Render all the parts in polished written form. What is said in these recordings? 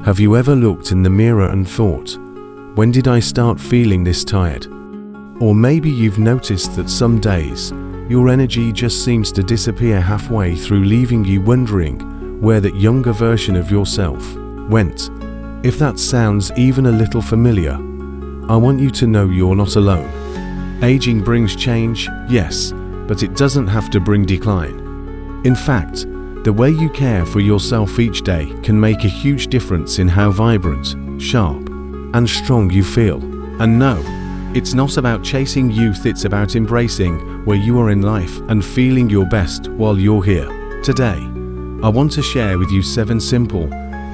Have you ever looked in the mirror and thought, when did I start feeling this tired? Or maybe you've noticed that some days, your energy just seems to disappear halfway through, leaving you wondering where that younger version of yourself went. If that sounds even a little familiar, I want you to know you're not alone. Aging brings change, yes, but it doesn't have to bring decline. In fact, the way you care for yourself each day can make a huge difference in how vibrant, sharp, and strong you feel. And no, it's not about chasing youth, it's about embracing where you are in life and feeling your best while you're here. Today, I want to share with you 7 simple,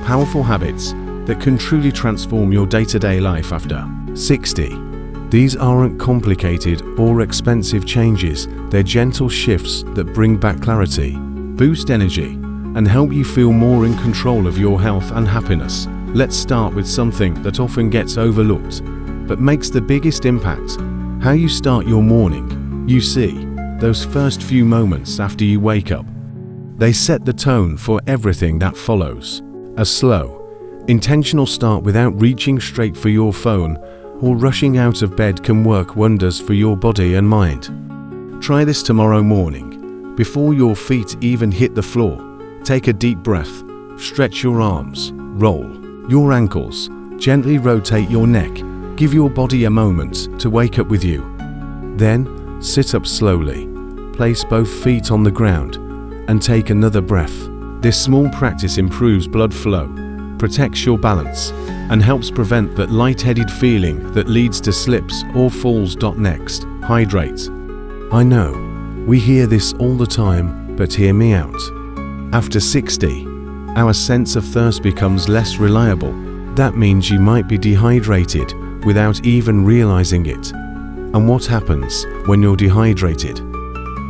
powerful habits that can truly transform your day-to-day life after 60. These aren't complicated or expensive changes, they're gentle shifts that bring back clarity, boost energy, and help you feel more in control of your health and happiness. Let's start with something that often gets overlooked, but makes the biggest impact: how you start your morning. You see, those first few moments after you wake up, they set the tone for everything that follows. A slow, intentional start without reaching straight for your phone or rushing out of bed can work wonders for your body and mind. Try this tomorrow morning. Before your feet even hit the floor, take a deep breath, stretch your arms, roll your ankles, gently rotate your neck, give your body a moment to wake up with you. Then, sit up slowly, place both feet on the ground, and take another breath. This small practice improves blood flow, protects your balance, and helps prevent that lightheaded feeling that leads to slips or falls. Next, hydrate. I know, we hear this all the time, but hear me out. After 60, our sense of thirst becomes less reliable. That means you might be dehydrated without even realizing it. And what happens when you're dehydrated?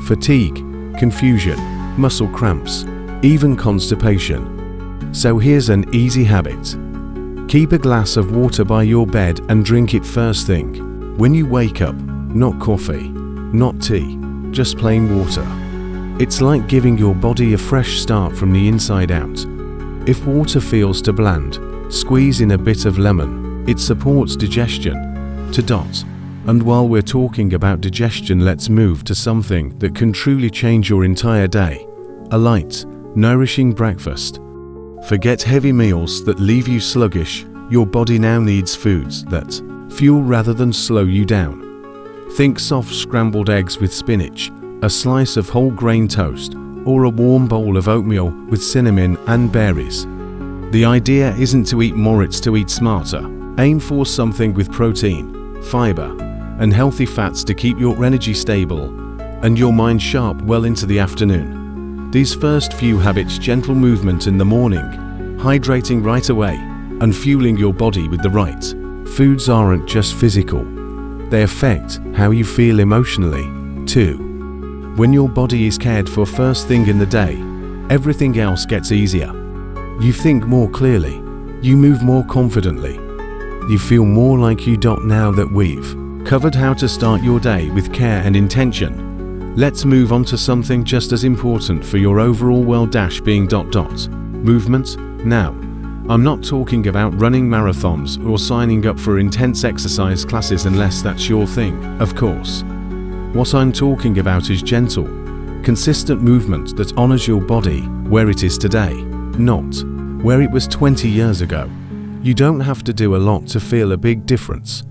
Fatigue, confusion, muscle cramps, even constipation. So here's an easy habit. Keep a glass of water by your bed and drink it first thing when you wake up. Not coffee, not tea, just plain water. It's like giving your body a fresh start from the inside out. If water feels too bland, squeeze in a bit of lemon. It supports digestion. And while we're talking about digestion, let's move to something that can truly change your entire day. A light, nourishing breakfast. Forget heavy meals that leave you sluggish. Your body now needs foods that fuel rather than slow you down. Think soft scrambled eggs with spinach, a slice of whole grain toast, or a warm bowl of oatmeal with cinnamon and berries. The idea isn't to eat more, it's to eat smarter. Aim for something with protein, fiber, and healthy fats to keep your energy stable and your mind sharp well into the afternoon. These first few habits: gentle movement in the morning, hydrating right away, and fueling your body with the right foods, aren't just physical. They affect how you feel emotionally, too. When your body is cared for first thing in the day, everything else gets easier. You think more clearly, you move more confidently, you feel more like you. Now that we've covered how to start your day with care and intention, let's move on to something just as important for your overall well-being. Movement. Now, I'm not talking about running marathons or signing up for intense exercise classes unless that's your thing, of course. What I'm talking about is gentle, consistent movement that honors your body where it is today, not where it was 20 years ago. You don't have to do a lot to feel a big difference.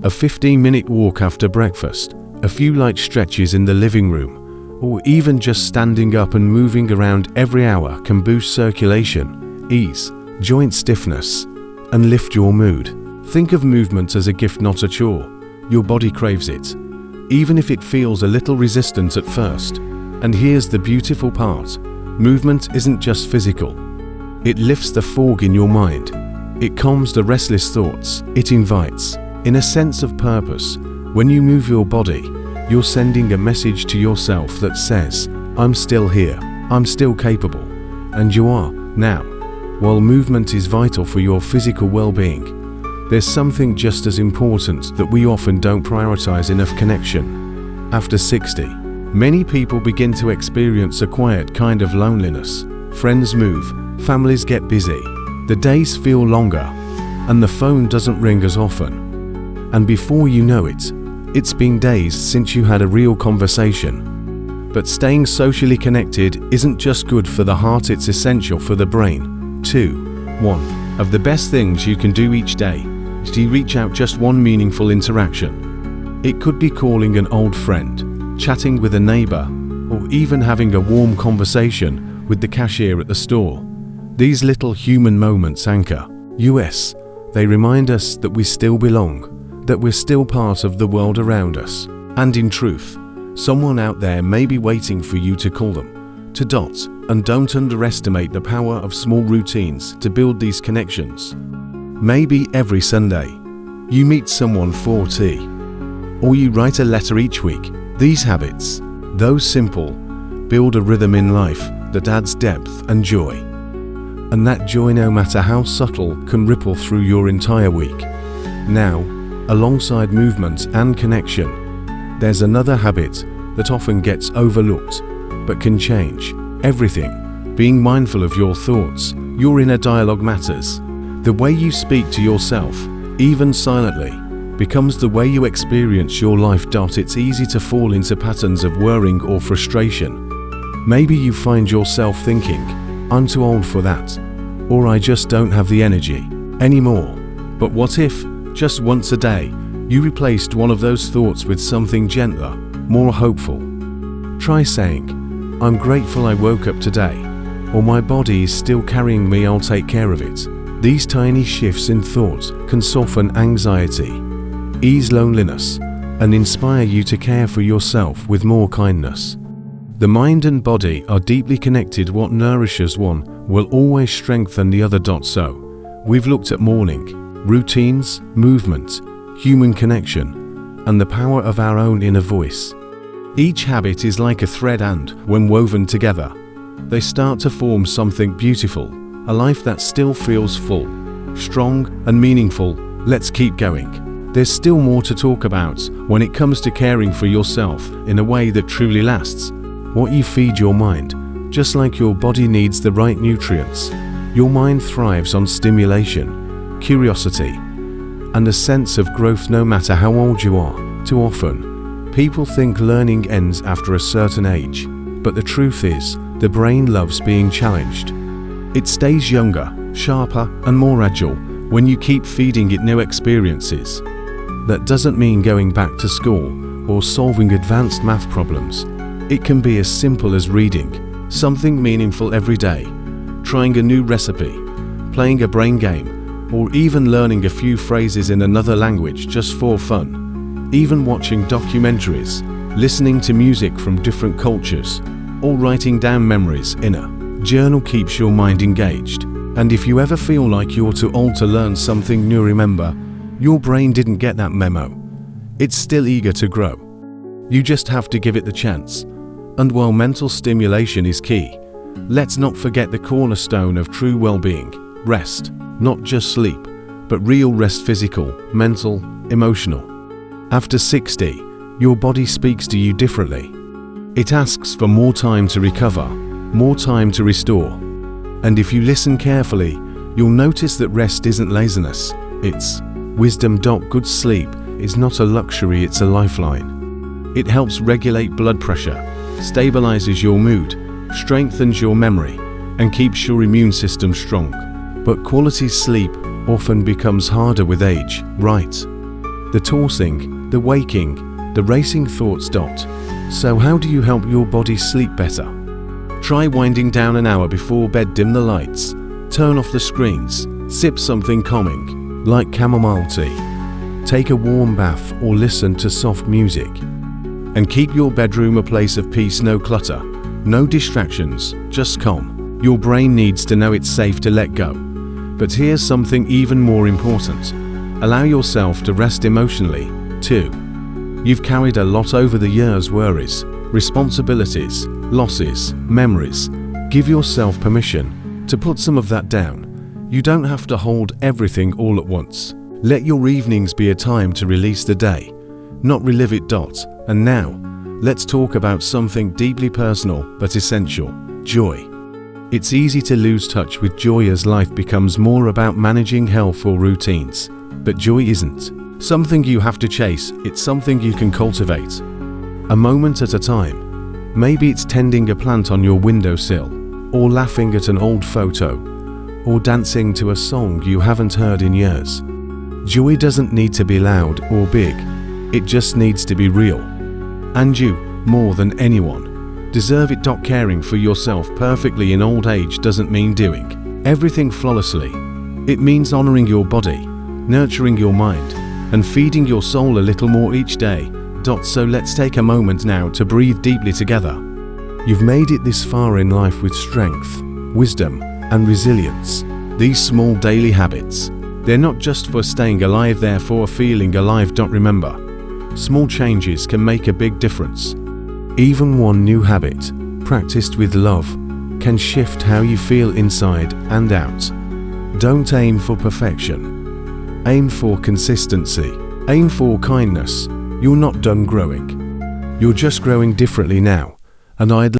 A 15-minute walk after breakfast, a few light stretches in the living room, or even just standing up and moving around every hour can boost circulation, ease joint stiffness, and lift your mood. Think of movement as a gift, not a chore. Your body craves it, even if it feels a little resistant at first. And here's the beautiful part: movement isn't just physical. It lifts the fog in your mind. It calms the restless thoughts. It invites in a sense of purpose. When you move your body, you're sending a message to yourself that says, I'm still here, I'm still capable. And you are, now. While movement is vital for your physical well-being, there's something just as important that we often don't prioritize enough: connection. After 60, many people begin to experience a quiet kind of loneliness. Friends move, families get busy, The days feel longer, and the phone doesn't ring as often. And before you know it, it's been days since you had a real conversation. But staying socially connected isn't just good for the heart, it's essential for the brain, too. One of the best things you can do each day is to reach out just one meaningful interaction. It could be calling an old friend, chatting with a neighbor, or even having a warm conversation with the cashier at the store. These little human moments anchor us. They remind us that we still belong, that we're still part of the world around us. And in truth, someone out there may be waiting for you to call them, to dot. And don't underestimate the power of small routines to build these connections. Maybe every Sunday, you meet someone for tea, or you write a letter each week. These habits, though simple, build a rhythm in life that adds depth and joy. And that joy, no matter how subtle, can ripple through your entire week. Now, alongside movement and connection, there's another habit that often gets overlooked, but can change everything. Being mindful of your thoughts. Your inner dialogue matters. The way you speak to yourself, even silently, becomes the way you experience your life. It's easy to fall into patterns of worrying or frustration. Maybe you find yourself thinking, I'm too old for that, or I just don't have the energy anymore. But what if, just once a day, you replaced one of those thoughts with something gentler, more hopeful? Try saying, I'm grateful I woke up today, or my body is still carrying me, I'll take care of it. These tiny shifts in thought can soften anxiety, ease loneliness, and inspire you to care for yourself with more kindness. The mind and body are deeply connected. What nourishes one will always strengthen the other. So, we've looked at morning routines, movement, human connection, and the power of our own inner voice. Each habit is like a thread, and when woven together, they start to form something beautiful, a life that still feels full, strong, and meaningful. Let's keep going. There's still more to talk about when it comes to caring for yourself in a way that truly lasts. What you feed your mind, just like your body needs the right nutrients, your mind thrives on stimulation, curiosity, and a sense of growth. No matter how old you are, too often, people think learning ends after a certain age, but the truth is, the brain loves being challenged. It stays younger, sharper, and more agile when you keep feeding it new experiences. That doesn't mean going back to school or solving advanced math problems. It can be as simple as reading something meaningful every day, trying a new recipe, playing a brain game, or even learning a few phrases in another language just for fun. Even watching documentaries, listening to music from different cultures, or writing down memories in a journal keeps your mind engaged. And if you ever feel like you're too old to learn something new, remember, your brain didn't get that memo. It's still eager to grow. You just have to give it the chance. And while mental stimulation is key, let's not forget the cornerstone of true well-being: rest. Not just sleep, but real rest, physical, mental, emotional. After 60, your body speaks to you differently. It asks for more time to recover, more time to restore. And if you listen carefully, you'll notice that rest isn't laziness, it's wisdom. Good sleep is not a luxury, it's a lifeline. It helps regulate blood pressure, stabilizes your mood, strengthens your memory, and keeps your immune system strong. But quality sleep often becomes harder with age, right? The tossing, the waking, the racing thoughts. So how do you help your body sleep better? Try winding down an hour before bed. Dim the lights, turn off the screens, sip something calming, like chamomile tea. Take a warm bath or listen to soft music. And keep your bedroom a place of peace. No clutter, no distractions, just calm. Your brain needs to know it's safe to let go. But here's something even more important. Allow yourself to rest emotionally, too. You've carried a lot over the years: worries, responsibilities, losses, memories. Give yourself permission to put some of that down. You don't have to hold everything all at once. Let your evenings be a time to release the day, not relive it. And now, let's talk about something deeply personal but essential: joy. It's easy to lose touch with joy as life becomes more about managing health or routines. But joy isn't something you have to chase, it's something you can cultivate. A moment at a time. Maybe it's tending a plant on your windowsill, or laughing at an old photo, or dancing to a song you haven't heard in years. Joy doesn't need to be loud or big, it just needs to be real. And you, more than anyone, deserve it. Caring for yourself perfectly in old age doesn't mean doing everything flawlessly. It means honoring your body, nurturing your mind, and feeding your soul a little more each day. So let's take a moment now to breathe deeply together. You've made it this far in life with strength, wisdom, and resilience. These small daily habits, they're not just for staying alive, they're for feeling alive. Remember, small changes can make a big difference. Even one new habit, practiced with love, can shift how you feel inside and out. Don't aim for perfection. Aim for consistency. Aim for kindness. You're not done growing. You're just growing differently now. And I'd